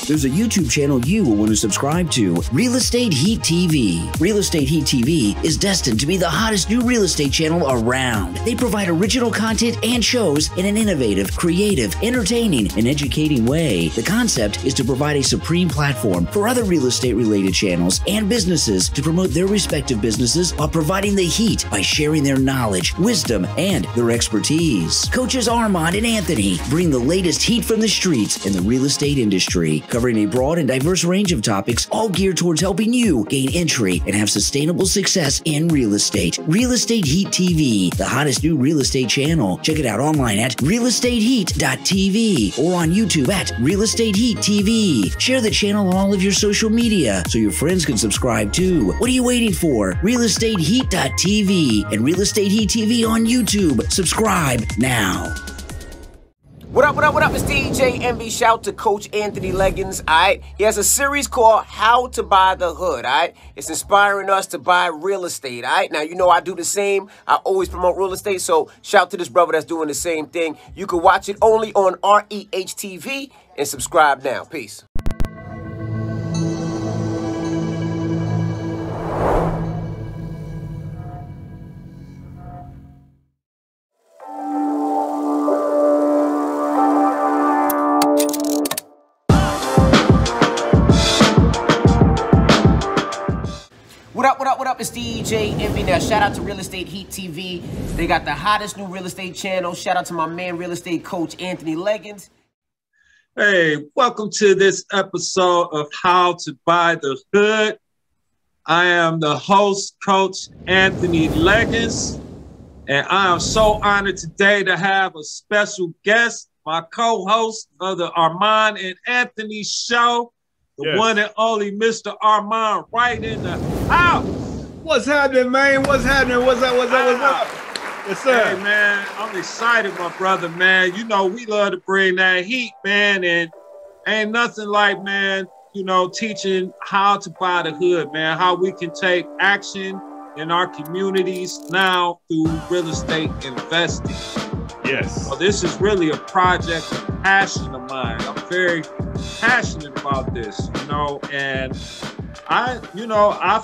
There's a YouTube channel you will want to subscribe to, Real Estate Heat TV. Real Estate Heat TV is destined to be the hottest new real estate channel around. They provide original content and shows in an innovative, creative, entertaining, and educating way. The concept is to provide a supreme platform for other real estate related channels and businesses to promote their respective businesses while providing the heat by sharing their knowledge, wisdom, and their expertise. Coaches Armond and Anthony bring the latest heat from the streets in the real estate industry, covering a broad and diverse range of topics, all geared towards helping you gain entry and have sustainable success in real estate. Real Estate Heat TV, the hottest new real estate channel. Check it out online at realestateheat.tv or on YouTube at Real Estate Heat TV. Share the channel on all of your social media so your friends can subscribe too. What are you waiting for? realestateheat.tv and Real Estate Heat TV on YouTube. Subscribe now. What up, what up, what up? It's DJ MB. Shout to Coach AnThony Legins, all right? He has a series called How to Buy the Hood, all right? It's inspiring us to buy real estate, all right? Now, you know I do the same. I always promote real estate, so shout to this brother that's doing the same thing. You can watch it only on REH TV and subscribe now. Peace. What up? It's DJ MB. Now, shout out to Real Estate Heat TV. They got the hottest new real estate channel. Shout out to my man, real estate coach AnThony Legins. Hey, welcome to this episode of How to Buy the Hood. I am the host, Coach AnThony Legins, and I am so honored today to have a special guest, my co-host of the Armond and Anthony Show, the one and only Mr. Armond Wright in the house. What's happening, man? What's happening? What's up? What's up? What's up? Yes, sir. Hey, man, I'm excited, my brother, man. You know, we love to bring that heat, man, and ain't nothing like, man, you know, teaching how to buy the hood, man, how we can take action in our communities now through real estate investing. Yes. So this is really a project of passion of mine. I'm very passionate about this, you know, and I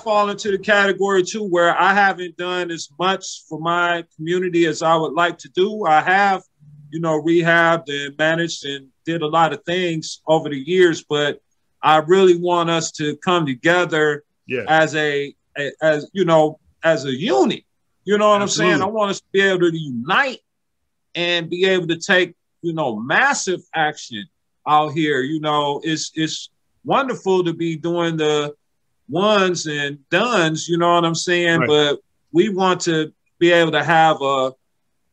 fall into the category too where I haven't done as much for my community as I would like to do. I have, you know, rehabbed and managed and did a lot of things over the years, but I really want us to come together as a unit. You know what I'm saying? I want us to be able to unite and be able to take, you know, massive action out here. You know, it's wonderful to be doing the ones and dones, you know what I'm saying? Right. But we want to be able to have a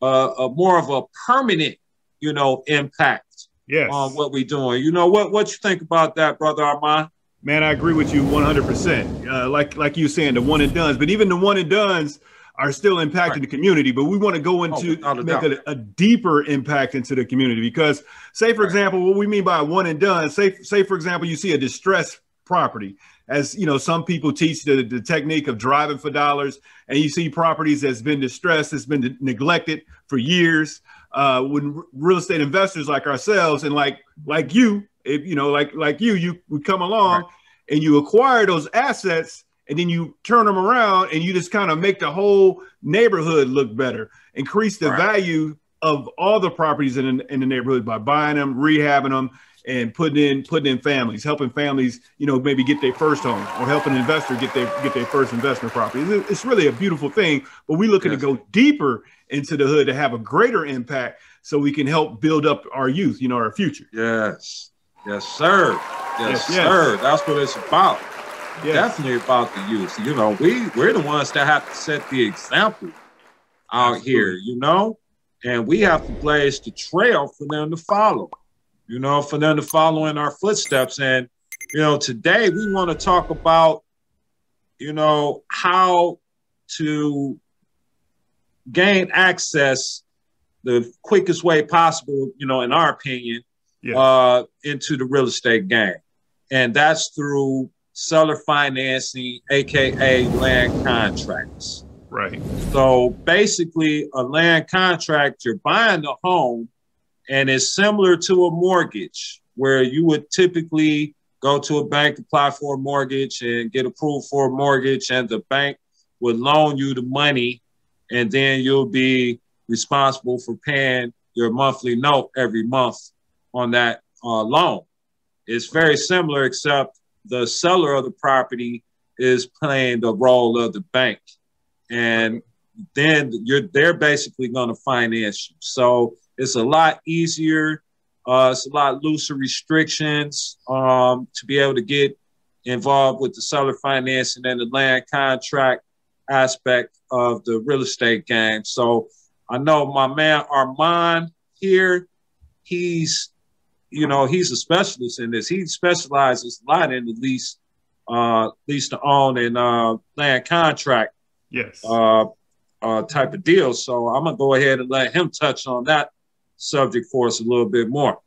more of a permanent, you know, impact on what we're doing. You know, what you think about that, brother Armond? Man, I agree with you 100%. Like you were saying, the one and dones, but even the one and dones are still impacting the community. But we want to go into make a deeper impact into the community, because say, for example, what we mean by one and done, say, for example, you see a distressed property. As you know, some people teach the technique of driving for dollars, and you see properties that's been distressed, that's been neglected for years. When real estate investors like ourselves and like you, you would come along and you acquire those assets, and then you turn them around and you just kind of make the whole neighborhood look better, increase the value of all the properties in the neighborhood by buying them, rehabbing them, and putting in families, helping families, maybe get their first home, or helping an investor get their first investment property. It's really a beautiful thing, but we're looking to go deeper into the hood to have a greater impact, so we can help build up our youth, our future. Yes, sir. Yes, sir. That's what it's about. Yes. Definitely about the youth. We're the ones that have to set the example out here, and we have to blaze the trail for them to follow. For them to follow in our footsteps. And, today we want to talk about, how to gain access the quickest way possible, in our opinion, into the real estate game. And that's through seller financing, AKA land contracts. Right. So basically a land contract, you're buying the home, and it's similar to a mortgage, where you would typically go to a bank, apply for a mortgage, and get approved for a mortgage, and the bank would loan you the money, and then you'll be responsible for paying your monthly note every month on that loan. It's very similar, except the seller of the property is playing the role of the bank, and then they're basically going to finance you. So it's a lot easier. It's a lot looser restrictions to be able to get involved with the seller financing and the land contract aspect of the real estate game. So I know my man Armond here, he's a specialist in this. He specializes a lot in the lease to own and land contract type of deal. So I'm gonna go ahead and let him touch on that subject for us a little bit more.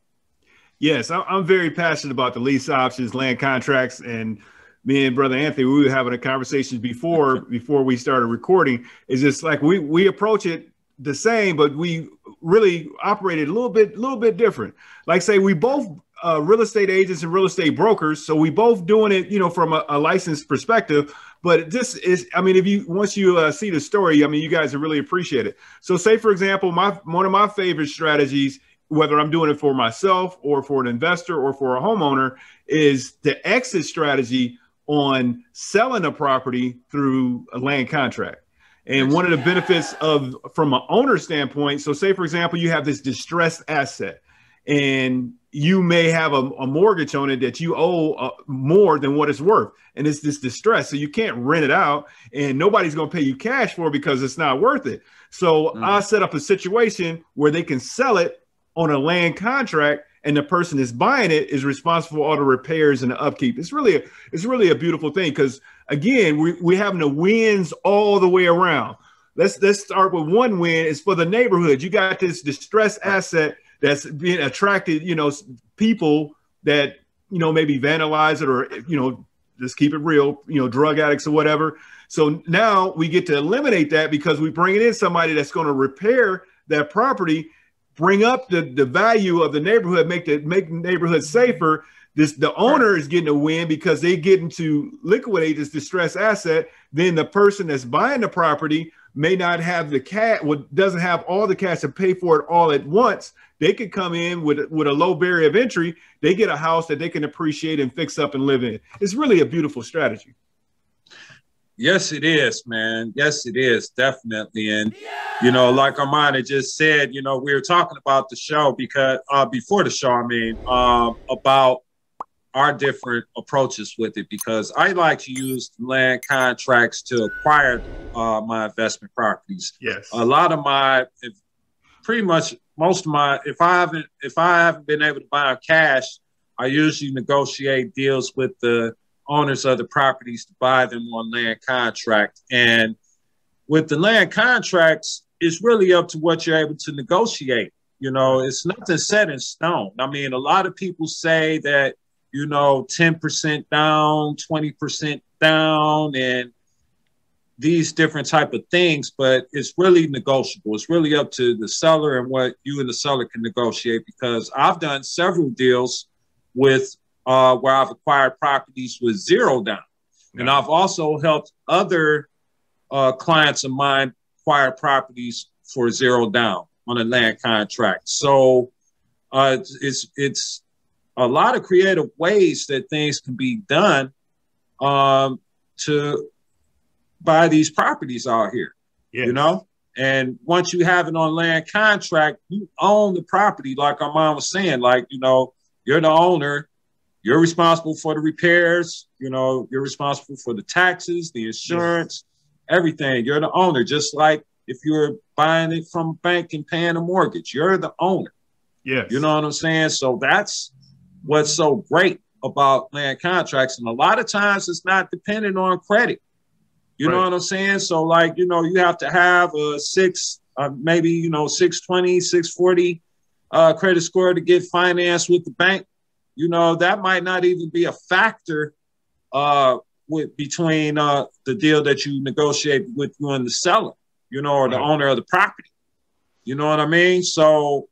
Yes, I'm very passionate about the lease options, land contracts, and me and Brother Anthony, we were having a conversation before we started recording. It's just like we approach it the same, but we really operated a little bit different. Like, say, we both real estate agents and real estate brokers, so we both doing it, from a licensed perspective. But this is, once you see the story, you guys will really appreciate it. So say, for example, one of my favorite strategies, whether I'm doing it for myself or for an investor or for a homeowner, is the exit strategy on selling a property through a land contract. And one of the benefits from an owner standpoint, so say, for example, you have this distressed asset, and you may have a mortgage on it that you owe more than what it's worth. And it's this distress. So you can't rent it out, and nobody's going to pay you cash for it because it's not worth it. So I set up a situation where they can sell it on a land contract, and the person that's buying it is responsible for all the repairs and the upkeep. It's really a beautiful thing, because again, we're having the wins all the way around. Let's start with one win. It's for the neighborhood. You got this distressed asset that's being attracted, people that, maybe vandalize it, or, just keep it real, drug addicts or whatever. So now we get to eliminate that, because we bring in somebody that's going to repair that property, bring up the value of the neighborhood, make the neighborhood safer. The owner is getting a win because they getting to liquidate this distressed asset. Then the person that's buying the property may not have the cash, doesn't have all the cash to pay for it all at once. They could come in with a low barrier of entry. They get a house that they can appreciate and fix up and live in. It's really a beautiful strategy. Yes, it is, man. Yes, it is, definitely. And, like Armond had just said, we were talking about the show because before the show, about our different approaches with it, because I like to use land contracts to acquire my investment properties. Yes. A lot of most of my, if I haven't been able to buy cash, I usually negotiate deals with the owners of the properties to buy them on land contract. And with the land contracts, it's really up to what you're able to negotiate. You know, it's nothing set in stone. I mean, a lot of people say that, you know, 10% down, 20% down, and these different type of things, but it's really negotiable. It's really up to the seller and what you and the seller can negotiate, because I've done several deals with where I've acquired properties with 0 down. And I've also helped other clients of mine acquire properties for 0 down on a land contract. So it's a lot of creative ways that things can be done to buy these properties out here, you know? And once you have it on land contract, you own the property. Like our mom was saying, like, you know, you're the owner, you're responsible for the repairs, you know, you're responsible for the taxes, the insurance, everything. You're the owner. Just like if you're buying it from a bank and paying a mortgage, you're the owner. You know what I'm saying? So that's what's so great about land contracts. And a lot of times it's not dependent on credit. You know what I'm saying? So, like, you know, you have to have a maybe, you know, 620, 640 credit score to get financed with the bank. You know, that might not even be a factor between the deal that you negotiate with you and the seller, you know, or the owner of the property. You know what I mean? So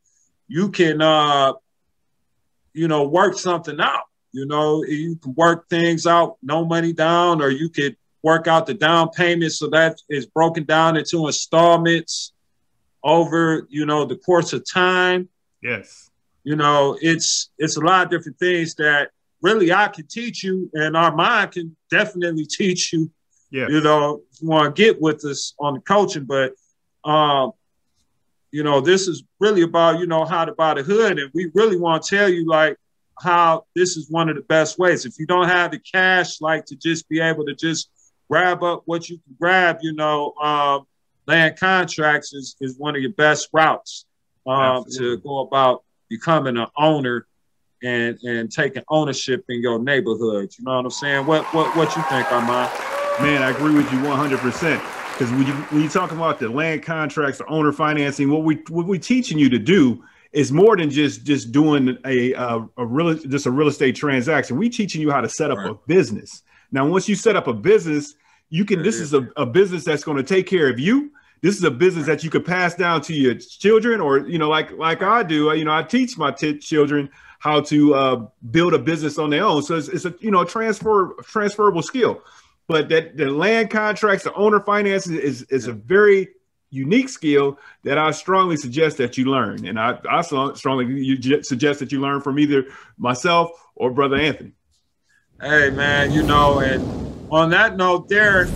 you can, you know, work something out. You know, you can work things out, no money down, or you could work out the down payment so that is broken down into installments over, you know, the course of time. You know, it's a lot of different things that really I can teach you, and our mind can definitely teach you, you know, if you want to get with us on the coaching. But, you know, this is really about, you know, how to buy the hood. And we really want to tell you, like, how this is one of the best ways. If you don't have the cash, like, to just be able to just grab up what you can grab, you know, land contracts is one of your best routes to go about becoming an owner and taking ownership in your neighborhood. You know what I'm saying? What you think, Armond? Man, I agree with you 100%. Because when you talk about the land contracts, the owner financing, what we teaching you to do is more than just doing a real estate transaction. We teaching you how to set up a business. Now, once you set up a business, you can. This is a business that's going to take care of you. This is a business that you could pass down to your children, or, you know, like I do. You know, I teach my children how to build a business on their own. So it's a, you know, transferable skill. But that the land contracts, the owner finances is a very unique skill that I strongly suggest that you learn. And I strongly suggest that you learn from either myself or Brother Anthony. Hey, man, you know, and on that note there,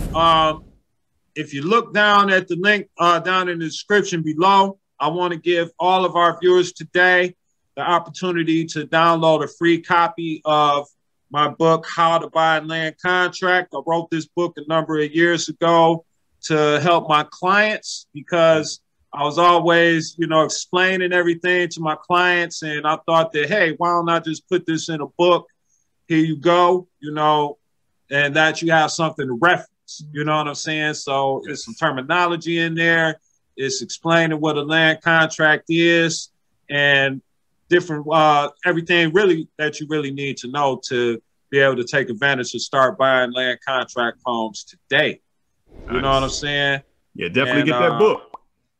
if you look down at the link down in the description below, I want to give all of our viewers today the opportunity to download a free copy of my book, How to Buy a Land Contract. I wrote this book a number of years ago to help my clients, because I was always, you know, explaining everything to my clients. And I thought that, hey, why don't I just put this in a book? Here you go, you know, and that you have something to reference. You know what I'm saying? So there's some terminology in there. It's explaining what a land contract is and different, everything really that you really need to know to be able to take advantage to start buying land contract homes today. You know what I'm saying? Yeah, definitely get that book.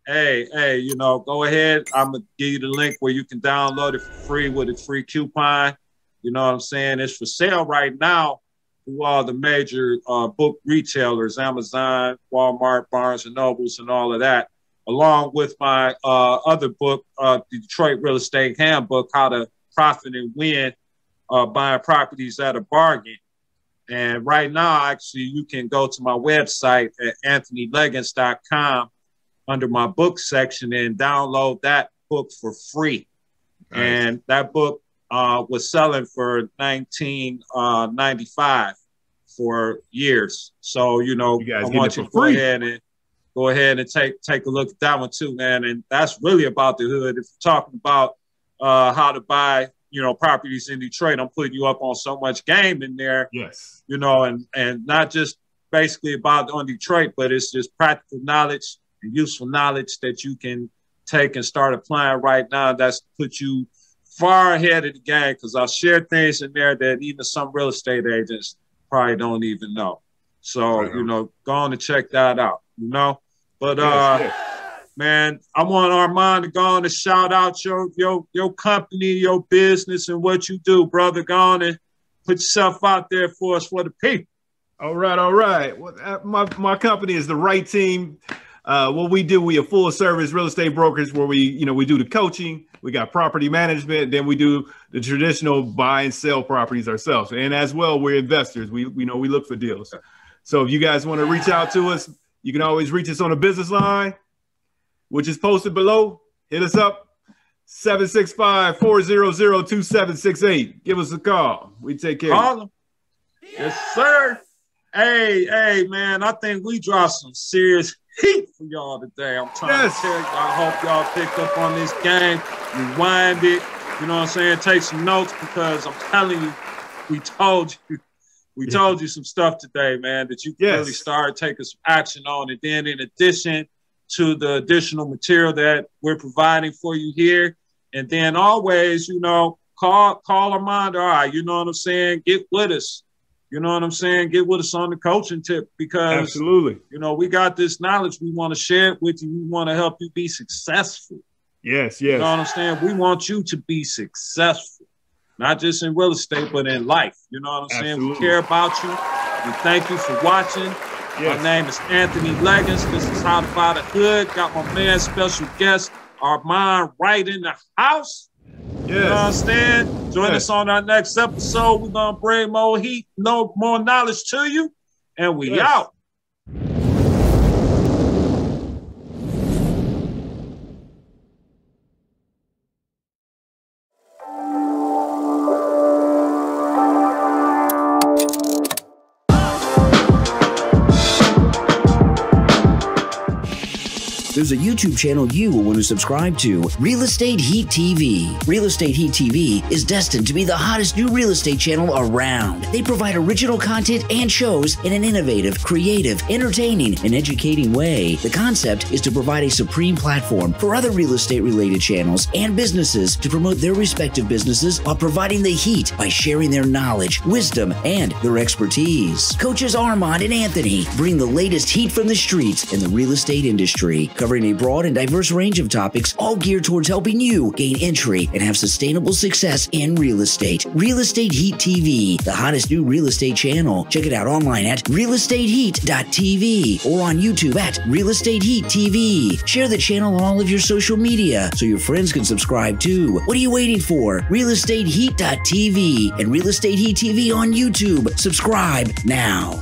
Hey, you know, go ahead. I'm going to give you the link where you can download it for free with a free coupon. You know what I'm saying? It's for sale right now through all the major book retailers, Amazon, Walmart, Barnes and Nobles, and all of that, along with my other book, the Detroit Real Estate Handbook, How to Profit and Win Buying Properties at a Bargain. And right now, actually, you can go to my website at AnthonyLegins.com under my book section and download that book for free. Nice. And that book was selling for $19.95 for years. So, you know, I want you to go ahead and take a look at that one too, man. And that's really about the hood. If you're talking about how to buy, you know, properties in Detroit. I'm putting you up on so much game in there. Yes. You know, and not just basically about on Detroit, but it's just practical knowledge and useful knowledge that you can take and start applying right now. That's put you far ahead of the game, because I'll share things in there that even some real estate agents probably don't even know. So, you know, go on and check that out, you know. But man, I want Armond to go on and shout out your company, your business, and what you do, brother. Go on and put yourself out there for us, for the people. All right, all right. Well, my company is the Wright Team. What we do, we are full service real estate brokers, where we do the coaching, we got property management, then we do the traditional buy and sell properties ourselves. And as well, we're investors. We look for deals. So if you guys want to reach out to us, you can always reach us on a business line, which is posted below. Hit us up, 765-400-2768. Give us a call. We take care. Call them. Yes, sir. Hey, man, I think we dropped some serious heat for y'all today. I'm trying to tell you, I hope y'all picked up on this game, rewind it, you know what I'm saying? Take some notes, because I'm telling you, we told you some stuff today, man, that you can really start taking some action on. And then in addition to the additional material that we're providing for you here, and then always, you know, call Armond, all right, you know what I'm saying? Get with us. You know what I'm saying? Get with us on the coaching tip, because absolutely, you know, we got this knowledge. We want to share it with you. We want to help you be successful. Yes. You know what I'm saying? We want you to be successful, not just in real estate, but in life. You know what I'm saying? We care about you. We thank you for watching. My name is AnThony Legins. This is How to Buy the Hood. Got my man, special guest, Armond Wright, in the house. You know what I'm saying? Join us on our next episode. We're going to bring more heat, more knowledge to you. And we out. There's a YouTube channel you will want to subscribe to, Real Estate Heat TV. Real Estate Heat TV is destined to be the hottest new real estate channel around. They provide original content and shows in an innovative, creative, entertaining, and educating way. The concept is to provide a supreme platform for other real estate related channels and businesses to promote their respective businesses while providing the heat by sharing their knowledge, wisdom, and their expertise. Coaches Armond and AnThony bring the latest heat from the streets in the real estate industry, covering a broad and diverse range of topics, all geared towards helping you gain entry and have sustainable success in real estate. Real Estate Heat TV, the hottest new real estate channel. Check it out online at realestateheat.tv or on YouTube at Real Estate Heat TV. Share the channel on all of your social media so your friends can subscribe too. What are you waiting for? realestateheat.tv and Real Estate Heat TV on YouTube. Subscribe now.